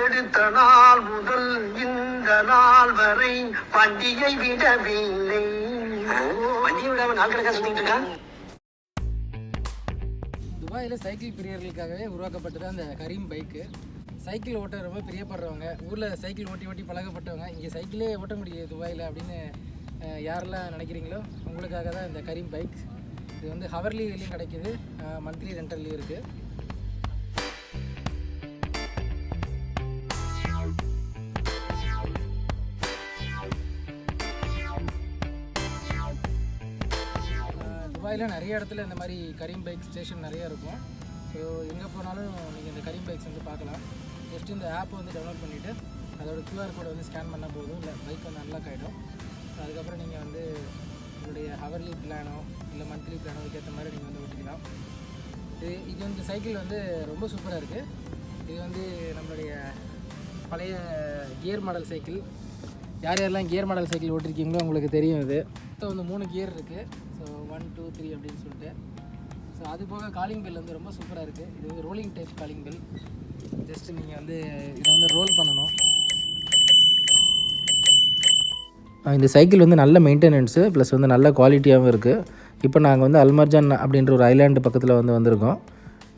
எடுத்த நாள் முதல் இந்த நாள் வரை வண்டியை விடவில்லை. வண்டியை விடாம நாள் கணக்கா சுத்திட்டு இருக்கான். துபாயில் சைக்கிள் பிரியர்களுக்காகவே உருவாக்கப்பட்டது அந்த கரீம் பைக்கு. சைக்கிள் ஓட்ட ரொம்ப பிரியப்படுறவங்க, ஊரில் சைக்கிள் ஓட்டி ஓட்டி பழகப்பட்டவங்க, இங்கே சைக்கிளே ஓட்ட முடியாது துபாயில் அப்படின்னு யாரெல்லாம் நினைக்கிறீங்களோ உங்களுக்காக தான் இந்த கரீம் பைக். இது வந்து ஹவர்லிலையும் கிடைக்கிது, மந்த்லி ரெண்டல்லையும் இருக்குது. துபாயில் நிறைய இடத்துல இந்த மாதிரி கரீம் பைக் ஸ்டேஷன் நிறையா இருக்கும். ஸோ எங்கே போனாலும் நீங்கள் இந்த கரீம் பைக்ஸ் வந்து பார்க்கலாம். ஜஸ்ட் இந்த ஆப்பை வந்து டவுன்லோட் பண்ணிவிட்டு அதோட QR கோடை வந்து ஸ்கேன் பண்ணால் போதும், இல்லை பைக் வந்து அன்லாக் ஆகிடும். ஸோ அதுக்கப்புறம் நீங்கள் வந்து உங்களுடைய ஹவர்லி பிளானோ இல்லை மந்த்லி பிளானோ அதுக்கேற்ற மாதிரி நீங்கள் வந்து ஓட்டிக்கலாம். இது வந்து சைக்கிள் வந்து ரொம்ப சூப்பராக இருக்குது. இது வந்து நம்மளுடைய பழைய கியர் மாடல் சைக்கிள். யார் யாரெல்லாம் கியர் மாடல் சைக்கிள் ஓட்டிருக்கீங்களோ உங்களுக்கு தெரியும். இது மொத்தம் வந்து 3 கியர் இருக்குது. ஸோ 1 2 3 அப்படின்னு சொல்லிட்டு. ஸோ அது போக காலிங் பெல் வந்து ரொம்ப சூப்பராக இருக்குது. இது வந்து rolling type calling bell. Just நீங்கள் வந்து இதை வந்து ரோல் பண்ணணும். இந்த சைக்கிள் வந்து நல்ல மெயின்டெனன்ஸு ப்ளஸ் வந்து நல்ல குவாலிட்டியாகவும் இருக்குது. இப்போ நாங்கள் வந்து அல்மர்ஜான் அப்படின்ற ஒரு ஐலாண்டு பக்கத்தில் வந்திருக்கோம்.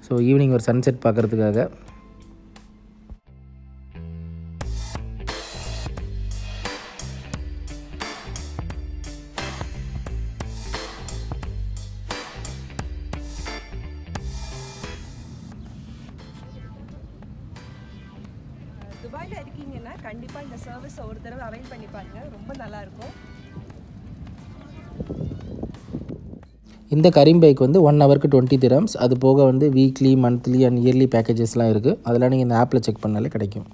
ஸோ ஈவினிங் ஒரு சன்செட் பார்க்குறதுக்காக. துபாயில் இருக்கீங்கன்னா கண்டிப்பாக இந்த சர்வீஸ் ஒரு தடவை அவைல் பண்ணி பாருங்கள், ரொம்ப நல்லாயிருக்கும். இந்த கரீம் பைக் வந்து 1 ஹவருக்கு 20 dirhams. அது போக வந்து வீக்லி, மந்த்லி அண்ட் இயர்லி பேக்கேஜஸ்லாம் இருக்குது. அதெல்லாம் நீங்கள் இந்த ஆப்பில் செக் பண்ணாலே கிடைக்கும்.